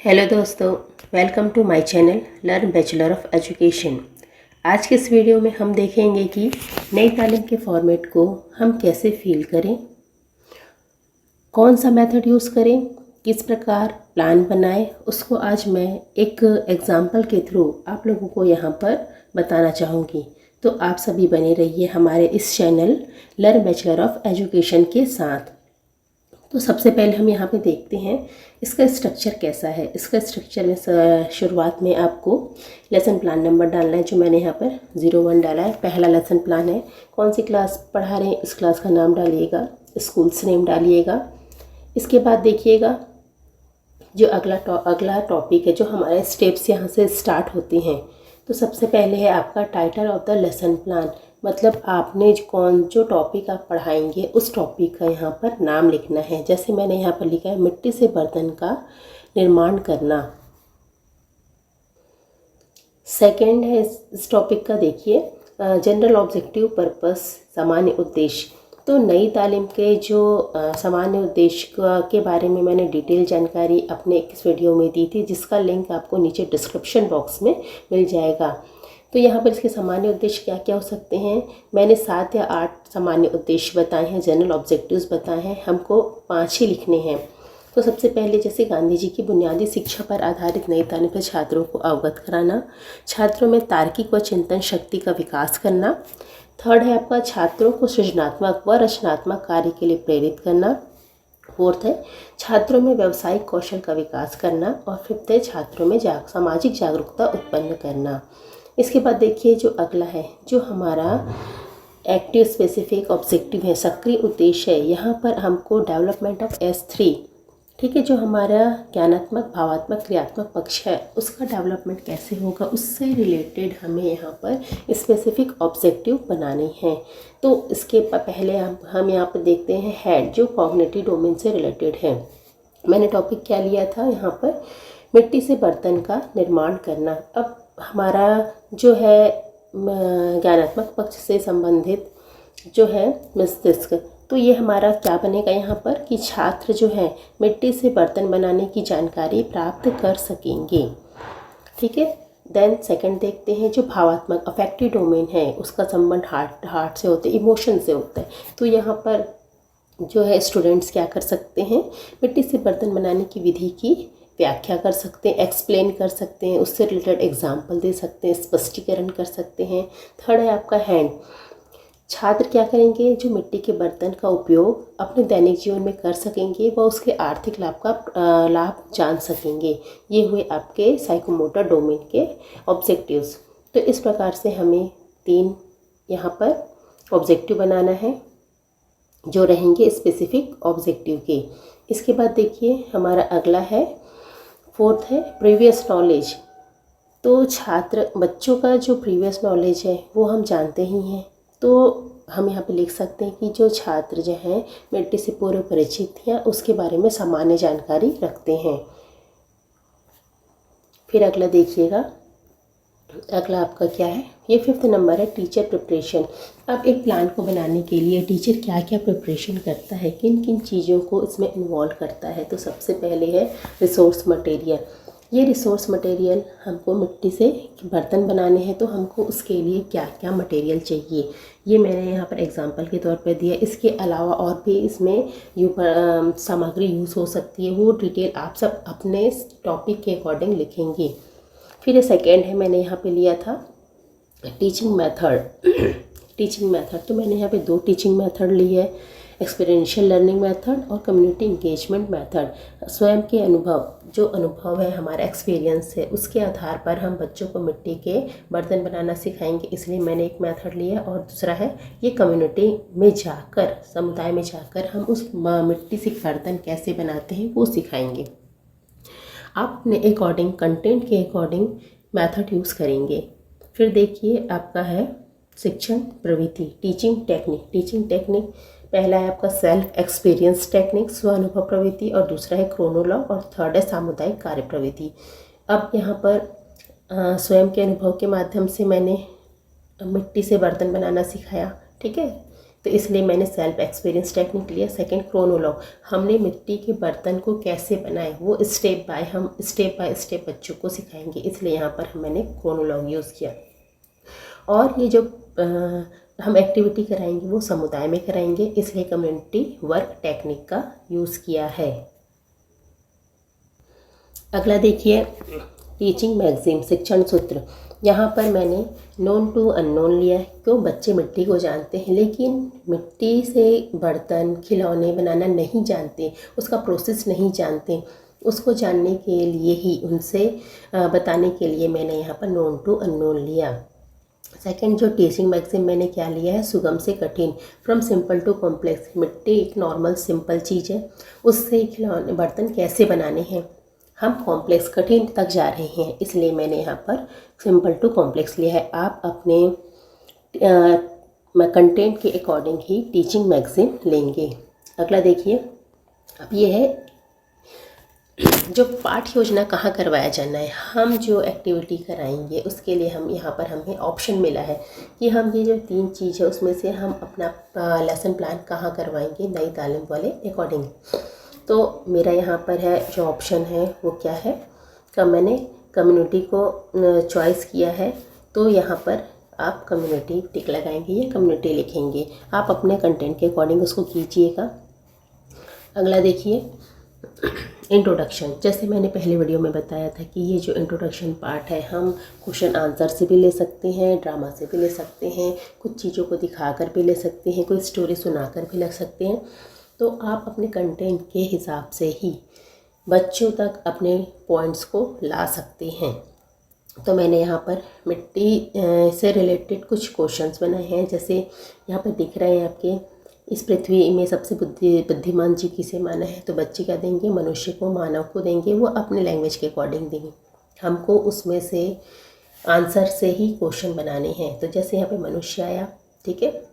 Hello दोस्तों, welcome to my channel learn bachelor of education. आज के इस वीडियो में हम देखेंगे कि नई तालीम के फॉर्मेट को हम कैसे फिल करें, कौन सा मेथड यूज़ करें, किस प्रकार प्लान बनाएं। उसको आज मैं एक एग्जाम्पल के थ्रू आप लोगों को यहाँ पर बताना चाहूँगी। तो आप सभी बने रहिए हमारे इस channel learn bachelor of education के साथ। तो सबसे पहले हम यहाँ पे देखते हैं इसका स्ट्रक्चर कैसा है। इसका स्ट्रक्चर में शुरुआत में आपको लेसन प्लान नंबर डालना है, जो मैंने यहाँ पर 01 डाला है। पहला लेसन प्लान है, कौन सी क्लास पढ़ा रहे हैं इस क्लास का नाम डालिएगा, स्कूल्स नेम डालिएगा। इसके बाद देखिएगा जो अगला टॉपिक है, जो हमारे स्टेप्स यहाँ से स्टार्ट होते हैं। तो सबसे पहले है आपका title of the lesson plan, मतलब आपने जो टॉपिक आप पढ़ाएंगे उस टॉपिक का यहाँ पर नाम लिखना है। जैसे मैंने यहाँ पर लिखा है मिट्टी से बर्तन का निर्माण करना। सेकंड है इस टॉपिक का, देखिए जनरल ऑब्जेक्टिव पर्पस, सामान्य उद्देश्य। तो नई तालीम के जो सामान्य उद्देश्य के बारे में मैंने डिटेल जानकारी अपने इस वीडियो में दी थी, जिसका लिंक आपको नीचे डिस्क्रिप्शन बॉक्स में मिल जाएगा। तो यहाँ पर इसके सामान्य उद्देश्य क्या क्या हो सकते हैं, मैंने 7 या 8 सामान्य उद्देश्य बताए हैं, जनरल ऑब्जेक्टिव्स बताए हैं, हमको 5 ही लिखने हैं। तो सबसे पहले जैसे गांधी जी की बुनियादी शिक्षा पर आधारित नई तालीम पर छात्रों को अवगत कराना, छात्रों में तार्किक व चिंतन शक्ति का विकास करना। थर्ड है आपका छात्रों को सृजनात्मक व रचनात्मक कार्य के लिए प्रेरित करना। फोर्थ है छात्रों में व्यावसायिक कौशल का विकास करना। और फिफ्थ है छात्रों में सामाजिक जागरूकता उत्पन्न करना। इसके बाद देखिए जो अगला है, जो हमारा एक्टिव स्पेसिफिक ऑब्जेक्टिव है, सक्रिय उद्देश्य है, यहाँ पर हमको डेवलपमेंट ऑफ S3, ठीक है, जो हमारा ज्ञानात्मक भावात्मक क्रियात्मक पक्ष है उसका डेवलपमेंट कैसे होगा, उससे रिलेटेड हमें यहाँ पर स्पेसिफिक ऑब्जेक्टिव बनाने हैं। तो इसके पहले हम यहाँ पर देखते हैं हेड, जो कॉग्निटिव डोमेन से रिलेटेड है। मैंने टॉपिक क्या लिया था यहाँ पर, मिट्टी से बर्तन का निर्माण करना। अब हमारा जो है ज्ञानात्मक पक्ष से संबंधित जो है मस्तिष्क, तो ये हमारा क्या बनेगा यहाँ पर कि छात्र जो है मिट्टी से बर्तन बनाने की जानकारी प्राप्त कर सकेंगे, ठीक है। देन सेकंड देखते हैं जो भावात्मक अफेक्टिव डोमेन है, उसका संबंध हार्ट से होता है, इमोशन से होता है। तो यहाँ पर जो है स्टूडेंट्स क्या कर सकते हैं, मिट्टी से बर्तन बनाने की विधि की व्याख्या कर सकते हैं, एक्सप्लेन कर सकते हैं, उससे रिलेटेड एग्जाम्पल दे सकते हैं, स्पष्टीकरण कर सकते हैं। थर्ड है आपका हैंड, छात्र क्या करेंगे, जो मिट्टी के बर्तन का उपयोग अपने दैनिक जीवन में कर सकेंगे व उसके आर्थिक लाभ जान सकेंगे। ये हुए आपके साइकोमोटर डोमेन के ऑब्जेक्टिव्स। तो इस प्रकार से हमें 3 यहाँ पर ऑब्जेक्टिव बनाना है, जो रहेंगे स्पेसिफिक ऑब्जेक्टिव के। इसके बाद देखिए हमारा अगला है, फोर्थ है प्रीवियस नॉलेज। तो बच्चों का जो प्रीवियस नॉलेज है वो हम जानते ही हैं, तो हम यहाँ पे लिख सकते हैं कि जो छात्र जो हैं मिट्टी से पूर्व परिचित या उसके बारे में सामान्य जानकारी रखते हैं। फिर अगला देखिएगा, अगला आपका क्या है, ये 5th नंबर है टीचर प्रिपरेशन। अब एक प्लान को बनाने के लिए टीचर क्या क्या प्रिपरेशन करता है, किन किन चीज़ों को इसमें इन्वॉल्व करता है। तो सबसे पहले है रिसोर्स मटेरियल। ये रिसोर्स मटेरियल हमको मिट्टी से बर्तन बनाने हैं, तो हमको उसके लिए क्या क्या मटेरियल चाहिए, ये मैंने यहाँ पर एग्जांपल के तौर पर दिया। इसके अलावा और भी इसमें सामग्री यूज़ हो सकती है, वो डिटेल आप सब अपने टॉपिक के अकॉर्डिंग लिखेंगे। फिर सेकेंड है, मैंने यहाँ पे लिया था टीचिंग मेथड। टीचिंग मेथड, तो मैंने यहाँ पे 2 टीचिंग मेथड ली है, एक्सपीरियंशियल लर्निंग मेथड और कम्युनिटी इंगेजमेंट मेथड। स्वयं के जो अनुभव है, हमारा एक्सपीरियंस है, उसके आधार पर हम बच्चों को मिट्टी के बर्तन बनाना सिखाएंगे, इसलिए मैंने एक मेथड लिया। और दूसरा है ये कम्युनिटी में जाकर, समुदाय में जाकर हम उस मिट्टी से बर्तन कैसे बनाते हैं वो सिखाएंगे। आप अपने अकॉर्डिंग, कंटेंट के अकॉर्डिंग मेथड यूज़ करेंगे। फिर देखिए आपका है शिक्षण प्रवृत्ति, टीचिंग टेक्निक। टीचिंग टेक्निक पहला है आपका सेल्फ एक्सपीरियंस टेक्निक, स्व अनुभव प्रवृत्ति, और दूसरा है क्रोनोलॉग, और थर्ड है सामुदायिक कार्य प्रवृत्ति। अब यहाँ पर स्वयं के अनुभव के माध्यम से मैंने मिट्टी से बर्तन बनाना सिखाया, ठीक है। तो इसलिए मैंने सेल्फ एक्सपीरियंस टेक्निक लिया। सेकंड क्रोनोलॉग, हमने मिट्टी के बर्तन को कैसे बनाए वो स्टेप बाय स्टेप बच्चों को सिखाएंगे, इसलिए यहाँ पर मैंने क्रोनोलॉग यूज़ किया। और ये जो हम एक्टिविटी कराएंगे वो समुदाय में कराएंगे, इसलिए कम्युनिटी वर्क टेक्निक का यूज़ किया है। अगला देखिए, टीचिंग मैगजीन शिक्षण सूत्र। यहाँ पर मैंने नोन टू अननोन लिया है। क्यों? बच्चे मिट्टी को जानते हैं लेकिन मिट्टी से बर्तन खिलौने बनाना नहीं जानते, उसका प्रोसेस नहीं जानते। उसको जानने के लिए ही, उनसे बताने के लिए मैंने यहाँ पर नोन टू अननोन लिया। सेकंड जो टीचिंग मैगजीन मैंने क्या लिया है, सुगम से कठिन, फ्रॉम सिंपल टू कॉम्प्लेक्स। मिट्टी एक नॉर्मल सिंपल चीज़ है, उससे खिलौने बर्तन कैसे बनाने हैं, हम कॉम्प्लेक्स कठिन तक जा रहे हैं, इसलिए मैंने यहाँ पर सिंपल टू कॉम्प्लेक्स लिया है। आप अपने कंटेंट के अकॉर्डिंग ही टीचिंग मैगजीन लेंगे। अगला देखिए, अब ये है जो पाठ योजना कहाँ करवाया जाना है। हम जो एक्टिविटी कराएंगे उसके लिए हम यहाँ पर हमें ऑप्शन मिला है कि हम ये जो 3 चीज़ है उसमें से हम अपना लेसन प्लान कहाँ करवाएंगे नई तालीम वाले अकॉर्डिंग। तो मेरा यहाँ पर है जो ऑप्शन है वो क्या है, मैंने कम्युनिटी को चॉइस किया है, तो यहाँ पर आप कम्युनिटी टिक लगाएंगे या कम्युनिटी लिखेंगे, आप अपने कंटेंट के अकॉर्डिंग उसको कीजिएगा। अगला देखिए, इंट्रोडक्शन। जैसे मैंने पहले वीडियो में बताया था कि ये जो इंट्रोडक्शन पार्ट है हम क्वेश्चन आंसर से भी ले सकते हैं, ड्रामा से भी ले सकते हैं, कुछ चीज़ों को दिखाकर भी ले सकते हैं, कोई स्टोरी सुनाकर भी लग सकते हैं। तो आप अपने कंटेंट के हिसाब से ही बच्चों तक अपने पॉइंट्स को ला सकते हैं। तो मैंने यहाँ पर मिट्टी से रिलेटेड कुछ क्वेश्चंस बनाए हैं। जैसे यहाँ पर दिख रहे हैं आपके, इस पृथ्वी में सबसे बुद्धिमान जीव किसे माना है, तो बच्चे क्या देंगे, मनुष्य को, मानव को देंगे, वो अपने लैंग्वेज के अकॉर्डिंग देंगे। हमको उसमें से आंसर से ही क्वेश्चन बनाने हैं। तो जैसे यहाँ पे मनुष्य आया, ठीक है,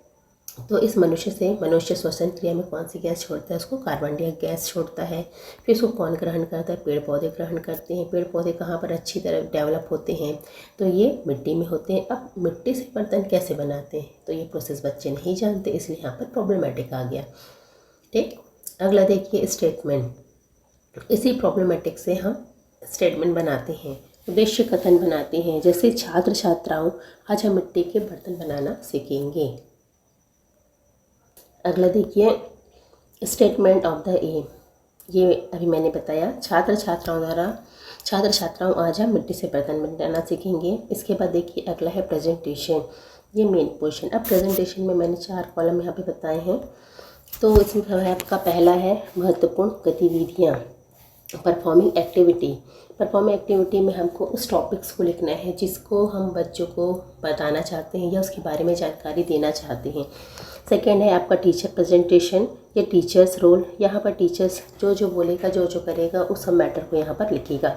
तो इस मनुष्य से, मनुष्य श्वसन क्रिया में कौन सी गैस छोड़ता है, उसको कार्बन डाइऑक्साइड गैस छोड़ता है। फिर इसको कौन ग्रहण करता है, पेड़ पौधे ग्रहण करते हैं। पेड़ पौधे कहाँ पर अच्छी तरह डेवलप होते हैं, तो ये मिट्टी में होते हैं। अब मिट्टी से बर्तन कैसे बनाते हैं, तो ये प्रोसेस बच्चे नहीं जानते, इसलिए यहाँ पर प्रॉब्लमेटिक आ गया। ठीक, अगला देखिए, स्टेटमेंट। इसी प्रॉब्लमेटिक से हम स्टेटमेंट बनाते हैं, उद्देश्य कथन बनाते हैं। जैसे छात्र छात्राओं, आज हम मिट्टी के बर्तन बनाना सीखेंगे। अगला देखिए, स्टेटमेंट ऑफ द एम। ये अभी मैंने बताया, छात्र छात्राओं आज हम मिट्टी से बर्तन बनाना सीखेंगे। इसके बाद देखिए अगला है प्रेजेंटेशन, ये मेन पोर्शन। अब प्रेजेंटेशन में मैंने 4 कॉलम यहाँ पे बताए हैं। तो इसमें आपका पहला है महत्वपूर्ण गतिविधियाँ, परफॉर्मिंग एक्टिविटी में हमको उस टॉपिक्स को लिखना है जिसको हम बच्चों को बताना चाहते हैं या उसके बारे में जानकारी देना चाहते हैं। सेकेंड है आपका टीचर प्रेजेंटेशन या टीचर्स रोल। यहाँ पर टीचर्स जो बोलेगा, जो करेगा, उस सब मैटर को यहाँ पर लिखेगा।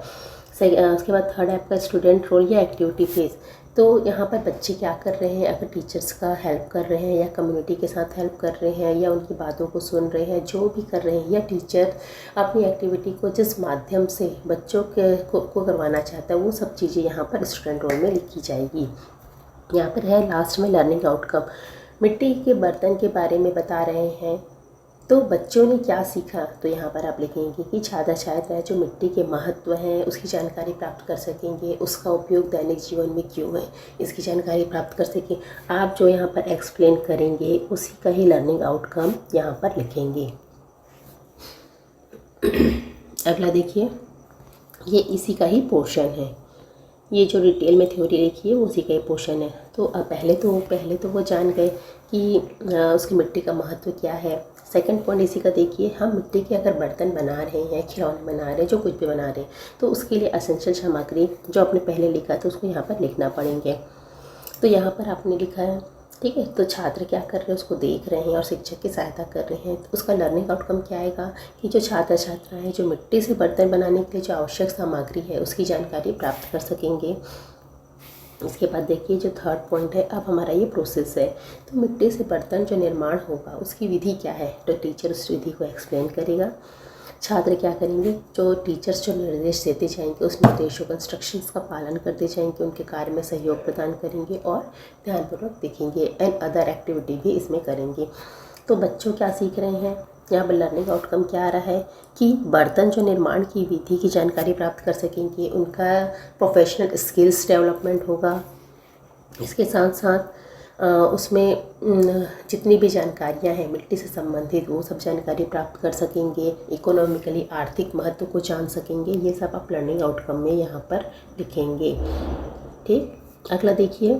उसके बाद थर्ड है आपका स्टूडेंट रोल या एक्टिविटी फेज। तो यहाँ पर बच्चे क्या कर रहे हैं, अगर टीचर्स का हेल्प कर रहे हैं या कम्युनिटी के साथ हेल्प कर रहे हैं या उनकी बातों को सुन रहे हैं, जो भी कर रहे हैं, या टीचर अपनी एक्टिविटी को जिस माध्यम से बच्चों को करवाना चाहता है, वो सब चीज़ें यहाँ पर स्टूडेंट रोल में लिखी जाएगी। यहाँ पर है लास्ट में लर्निंग आउटकम। मिट्टी के बर्तन के बारे में बता रहे हैं तो बच्चों ने क्या सीखा, तो यहाँ पर आप लिखेंगे कि छात्र छात्राएं जो मिट्टी के महत्व है उसकी जानकारी प्राप्त कर सकेंगे, उसका उपयोग दैनिक जीवन में क्यों है, इसकी जानकारी प्राप्त कर सकें। आप जो यहाँ पर एक्सप्लेन करेंगे उसी का ही लर्निंग आउटकम यहाँ पर लिखेंगे। अगला देखिए, ये इसी का ही पोर्शन है। ये जो डिटेल में थ्योरी लिखी है वो उसी का ही पोर्शन है। तो अब पहले तो वो जान गए कि उसकी मिट्टी का महत्व क्या है। सेकंड पॉइंट इसी का देखिए, हम मिट्टी के अगर बर्तन बना रहे हैं, खिलौने बना रहे हैं, जो कुछ भी बना रहे हैं, तो उसके लिए एसेंशियल सामग्री जो आपने पहले लिखा था उसको यहाँ पर लिखना पड़ेंगे। तो यहाँ पर आपने लिखा है, ठीक है। तो छात्र क्या कर रहे हैं, उसको देख रहे हैं और शिक्षक की सहायता कर रहे हैं। तो उसका लर्निंग आउटकम क्या आएगा कि जो छात्र छात्राएं जो मिट्टी से बर्तन बनाने के लिए जो आवश्यक सामग्री है उसकी जानकारी प्राप्त कर सकेंगे। इसके बाद देखिए जो थर्ड पॉइंट है, अब हमारा ये प्रोसेस है। तो मिट्टी से बर्तन जो निर्माण होगा उसकी विधि क्या है, तो टीचर उस विधि को एक्सप्लेन करेगा। छात्र क्या करेंगे, जो टीचर्स जो निर्देश देते जाएंगे उस निर्देशों का इंस्ट्रक्शंस का पालन करते जाएंगे, उनके कार्य में सहयोग प्रदान करेंगे और ध्यानपूर्वक देखेंगे एंड अदर एक्टिविटी भी इसमें करेंगे। तो बच्चों क्या सीख रहे हैं, यहाँ पर लर्निंग आउटकम क्या आ रहा है कि बर्तन जो निर्माण की विधि की जानकारी प्राप्त कर सकेंगे, उनका प्रोफेशनल स्किल्स डेवलपमेंट होगा। इसके साथ साथ उसमें जितनी भी जानकारियाँ हैं मिट्टी से संबंधित वो सब जानकारी प्राप्त कर सकेंगे, इकोनॉमिकली आर्थिक महत्व को जान सकेंगे। ये सब आप लर्निंग आउटकम में यहाँ पर लिखेंगे। ठीक, अगला देखिए,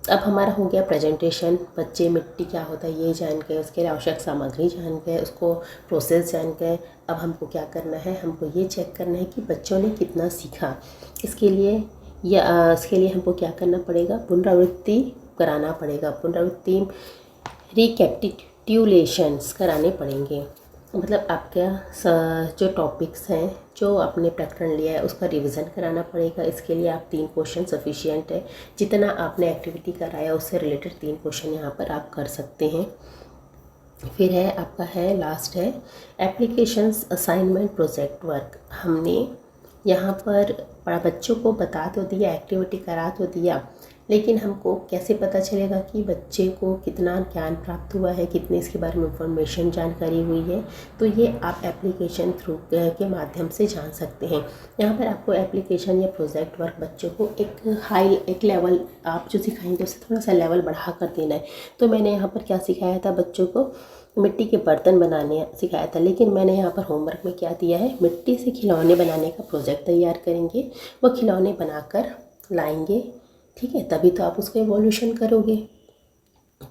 अब हमारा हो गया प्रेजेंटेशन। बच्चे मिट्टी क्या होता है ये जान गए, उसके लिए आवश्यक सामग्री जान गए, उसको प्रोसेस जान गए। अब हमको क्या करना है, हमको ये चेक करना है कि बच्चों ने कितना सीखा। इसके लिए हमको क्या करना पड़ेगा, पुनरावृत्ति कराना पड़ेगा, पुनरावृत्ति रिकैपिटुलेशंस कराने पड़ेंगे। मतलब आपका जो टॉपिक्स हैं, जो आपने प्रकरण लिया है उसका रिवीजन कराना पड़ेगा। इसके लिए आप 3 क्वेश्चन सफिशिएंट है, जितना आपने एक्टिविटी कराया उससे रिलेटेड 3 क्वेश्चन यहाँ पर आप कर सकते हैं। फिर है आपका है लास्ट है एप्लीकेशंस असाइनमेंट प्रोजेक्ट वर्क। हमने यहाँ पर बच्चों को बता तो दिया, एक्टिविटी करा तो दिया, लेकिन हमको कैसे पता चलेगा कि बच्चे को कितना ज्ञान प्राप्त हुआ है, कितने इसके बारे में इंफॉर्मेशन जानकारी हुई है। तो ये आप एप्लीकेशन थ्रू के माध्यम से जान सकते हैं। यहाँ पर आपको एप्लीकेशन या प्रोजेक्ट वर्क बच्चों को एक लेवल आप जो सिखाएंगे उससे थोड़ा सा लेवल बढ़ा कर देना है। तो मैंने यहाँ पर क्या सिखाया था, बच्चों को मिट्टी के बर्तन बनाने सिखाया था, लेकिन मैंने यहाँ पर होमवर्क में क्या दिया है, मिट्टी से खिलौने बनाने का प्रोजेक्ट तैयार करेंगे, वो खिलौने बनाकर लाएंगे। ठीक है, तभी तो आप उसको इवोल्यूशन करोगे।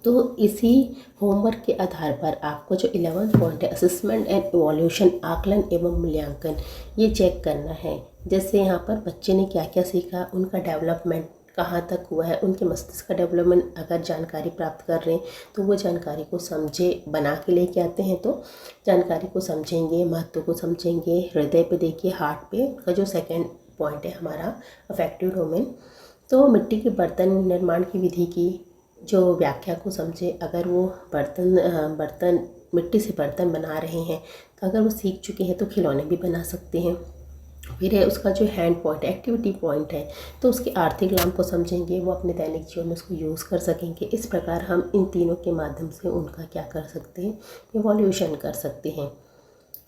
तो इसी होमवर्क के आधार पर आपको जो 11 पॉइंट है असेसमेंट एंड इवोल्यूशन, आकलन एवं मूल्यांकन, ये चेक करना है। जैसे यहाँ पर बच्चे ने क्या क्या सीखा, उनका डेवलपमेंट कहाँ तक हुआ है, उनके मस्तिष्क का डेवलपमेंट अगर जानकारी प्राप्त कर रहे हैं तो वो जानकारी को समझे, बना के लेके आते हैं तो जानकारी को समझेंगे, महत्व को समझेंगे। हृदय पे देखिए, हार्ट पे का जो सेकंड पॉइंट है हमारा अफेक्टिव डोमेन। तो मिट्टी के बर्तन निर्माण की विधि की जो व्याख्या को समझे। अगर वो बर्तन मिट्टी से बर्तन बना रहे हैं तो अगर वो सीख चुके हैं तो खिलौने भी बना सकते हैं। फिर है उसका जो हैंड पॉइंट, एक्टिविटी पॉइंट है, तो उसके आर्थिक लाभ को समझेंगे, वो अपने दैनिक जीवन में उसको यूज़ कर सकेंगे। इस प्रकार हम इन तीनों के माध्यम से उनका क्या कर सकते हैं, इवोल्यूशन कर सकते हैं।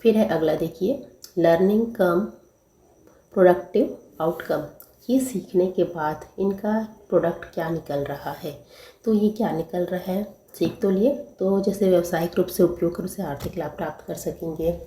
फिर है अगला देखिए, लर्निंग कम प्रोडक्टिव आउटकम। ये सीखने के बाद इनका प्रोडक्ट क्या निकल रहा है। तो ये क्या निकल रहा है, सीख तो लिए, तो जैसे व्यावसायिक रूप से उपयोग कर उसे आर्थिक लाभ प्राप्त कर सकेंगे।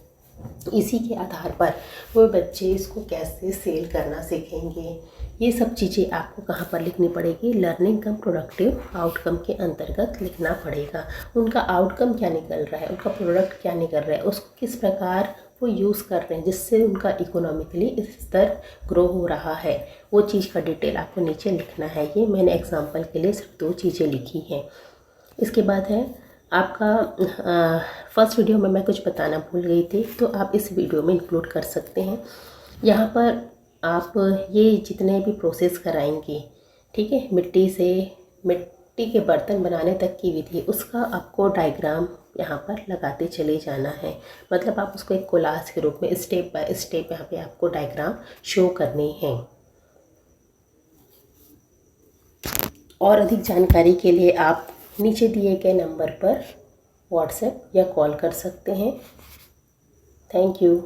इसी के आधार पर वो बच्चे इसको कैसे सेल करना सीखेंगे। ये सब चीज़ें आपको कहाँ पर लिखनी पड़ेगी, लर्निंग कम प्रोडक्टिव आउटकम के अंतर्गत लिखना पड़ेगा। उनका आउटकम क्या निकल रहा है, उनका प्रोडक्ट क्या निकल रहा है, उसको किस प्रकार वो यूज़ कर रहे हैं जिससे उनका इकोनॉमिकली स्तर ग्रो हो रहा है, वो चीज़ का डिटेल आपको नीचे लिखना है। ये मैंने एग्जाम्पल के लिए सिर्फ 2 चीज़ें लिखी हैं। इसके बाद है आपका फर्स्ट वीडियो में मैं कुछ बताना भूल गई थी, तो आप इस वीडियो में इंक्लूड कर सकते हैं। यहाँ पर आप ये जितने भी प्रोसेस कराएंगे, ठीक है, मिट्टी के बर्तन बनाने तक की विधि, उसका आपको डायग्राम यहाँ पर लगाते चले जाना है। मतलब आप उसको एक कोलाज के रूप में स्टेप बाय स्टेप यहाँ पे आपको डायग्राम शो करनी है। और अधिक जानकारी के लिए आप नीचे दिए गए नंबर पर व्हाट्सएप या कॉल कर सकते हैं। Thank you.